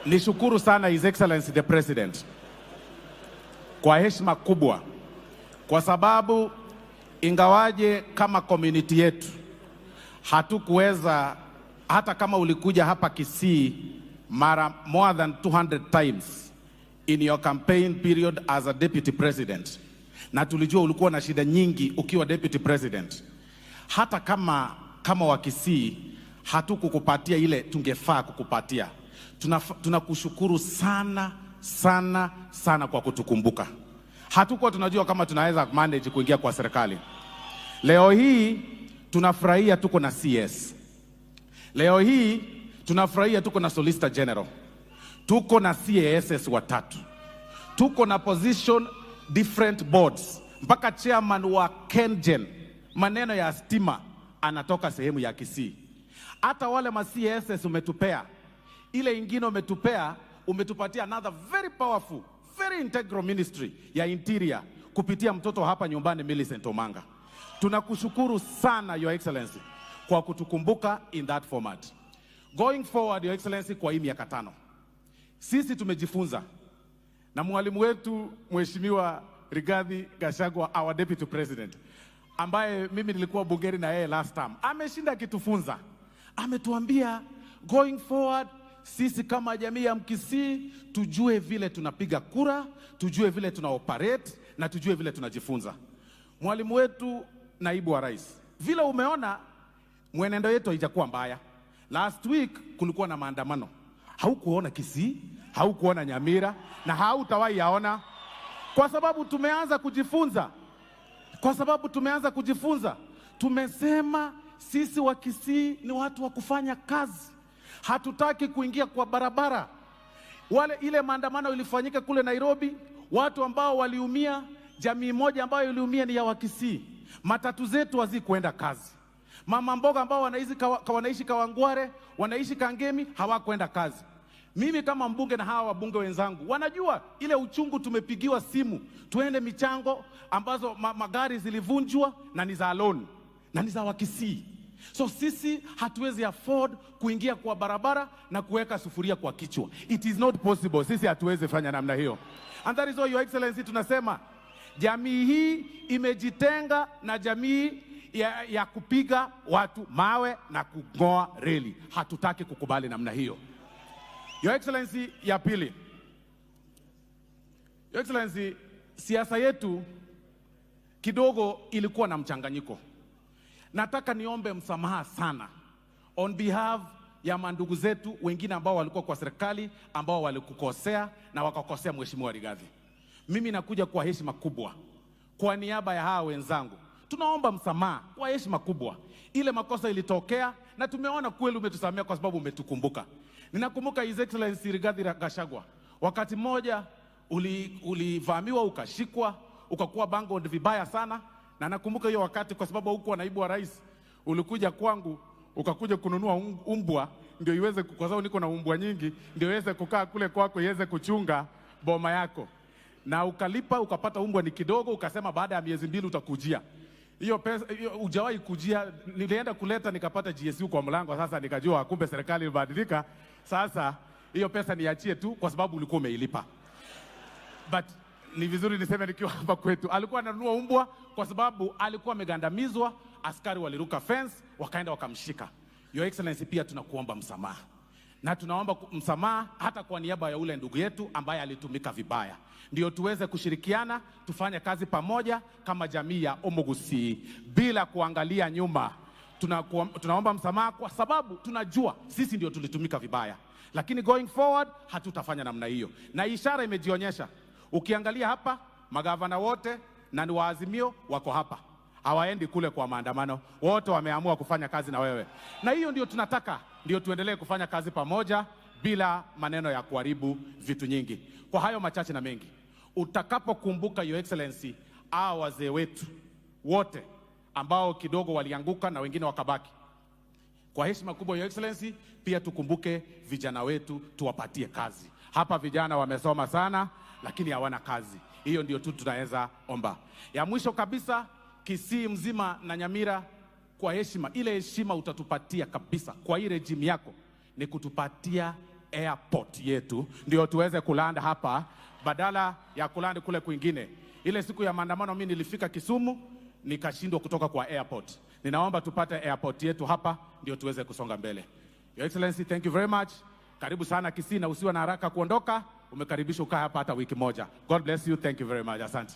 Nishukuru sana His Excellency the President kwa heshima kubwa, kwa sababu ingawaje kama community yetu hatukuweza, hata kama ulikuja hapa Kisii more than 200 times in your campaign period as a deputy president, na tulijua ulikuwa na shida nyingi ukiwa deputy president, hata kama wa Kisii hatukukupatia ile tungefaa kukupatia. Tunakushukuru sana sana sana kwa kutukumbuka. Hatukuwa tunajua kama tunaweza manage kuingia kwa serikali. Leo hii tunafurahia tuko na CS. Leo hii tunafurahia tuko na Solicitor General. Tuko na CASs watatu. Tuko na position different boards. Mpaka chairman wa KenGen, maneno ya stima, anatoka sehemu ya Kisii. Hata wale ma CASs umetupea, ile ingine umetupatia another very powerful, very integral ministry ya interior kupitia mtoto hapa nyumbani Millicent Omanga. Tunakushukuru sana Your Excellency kwa kutukumbuka in that format. Going forward Your Excellency, kwa hii miaka 5 sisi tumejifunza na mwalimu wetu Mheshimiwa Rigathi Gachagua, our deputy president, ambaye mimi nilikuwa bungeni na yeye last time. Ameshinda kitufunza. Ametuambia going forward sisi kama jamii ya Mkisii tujue vile tunapiga kura, tujue vile tuna operate na tujue vile tunajifunza. Mwalimu wetu naibu wa rais, vile umeona mwenendo yetu haijakuwa mbaya. Last week kulikuwa na maandamano. Haukuona Kisii, haukuona Nyamira na hautawahi yaona, kwa sababu tumeanza kujifunza. Tumesema sisi wa Kisii ni watu wa kufanya kazi. Hatutaki kuingia kwa barabara. Ile maandamano ilifanyika kule Nairobi, watu ambao waliumia, jamii moja ambayo iliumia ni ya Wakisii. Matatu zetu hazikuenda kazi. Mama mboga ambao wanaishi Kawangware, wanaishi Kangemi, hawakwenda kazi. Mimi kama mbunge na hawa wabunge wenzangu wanajua ile uchungu. Tumepigiwa simu tuende michango ambazo magari zilivunjwa na ni za loan na ni za Wakisii. So sisi hatuwezi afford kuingia kwa barabara na kuweka sufuria kwa kichwa. It is not possible. Sisi hatuwezi fanya namna hiyo. And that is why Your Excellency tunasema jamii hii imejitenga na jamii ya kupiga watu mawe na kungoa reli. Hatutaki kukubali namna hiyo. Your Excellency, ya pili. Your Excellency, siasa yetu kidogo ilikuwa na mchanganyiko. Nataka niombe msamaha sana on behalf ya mandugu zetu wengine ambao walikuwa kwa serikali, ambao walikukosea na wakakosea Mheshimiwa Rigathi. Mimi nakuja kwa heshima kubwa kwa niaba ya hawa wenzangu. Tunaomba msamaha kwa heshima kubwa. Ile makosa ilitokea na tumeona kweli umetusamea kwa sababu umetukumbuka. Ninakumbuka His Excellency Rigathi Gachagua, wakati mmoja ulivamiwa, ukashikwa, ukakuwa banged vibaya sana. Na nakumbuka hiyo wakati, kwa sababu huko naibu wa rais, ulikuja kwangu ukakuja kununua umbwa ndio iweze, kwa sababu niko na umbwa nyingi, ndio iweze kukaa kule kwako iweze kuchunga boma yako. Na ukalipa, ukapata umbwa ni kidogo, ukasema baada ya miezi 2 utakujia. Hiyo pesa hujawahi kujia. Nilienda kuleta nikapata GSU kwa mlango. Sasa nikajua kumbe serikali imebadilika. Sasa hiyo pesa niachie tu kwa sababu ulikuwa umeilipa. But ni vizuri niseme nikiwa hapa kwetu, alikuwa ananunua umbwa kwa sababu alikuwa amegandamizwa, askari waliruka fence, wakaenda wakamshika. Your Excellency, pia tunakuomba msamaha. Na tunaomba msamaha hata kwa niaba ya ule ndugu yetu ambaye alitumika vibaya. Ndio tuweze kushirikiana, tufanye kazi pamoja kama jamii ya Omugusi bila kuangalia nyuma. Tunaomba msamaha kwa sababu tunajua sisi ndio tulitumika vibaya. Lakini going forward hatutafanya namna hiyo. Na ishara imejionyesha. Ukiangalia hapa, magavana wote na ni waazimio wako hapa. Hawaendi kule kwa maandamano. Wote wameamua kufanya kazi na wewe. Na hiyo ndio tunataka, ndio tuendelee kufanya kazi pamoja bila maneno ya kuharibu vitu nyingi. Kwa hayo machache na mengi, utakapokumbuka Your Excellency wazee wetu wote ambao kidogo walianguka na wengine wakabaki, kwa heshima kubwa Your Excellency, pia tukumbuke vijana wetu, tuwapatie kazi. Hapa vijana wamesoma sana lakini hawana kazi. Hiyo ndio tu tunaweza omba. Ya mwisho kabisa, Kisii mzima na Nyamira, kwa heshima, ile heshima utatupatia kabisa kwa hii regime yako ni kutupatia airport yetu ndio tuweze kulanda hapa badala ya kulanda kule kwingine. Ile siku ya maandamano mimi nilifika Kisumu nikashindwa kutoka kwa airport. Ninaomba tupate airport yetu hapa ndio tuweze kusonga mbele. Your Excellency, thank you very much. Karibu sana Kisii na usiwe na haraka kuondoka. Umekaribishwa ukaa hapa hata wiki moja. God bless you. Thank you very much. Asante.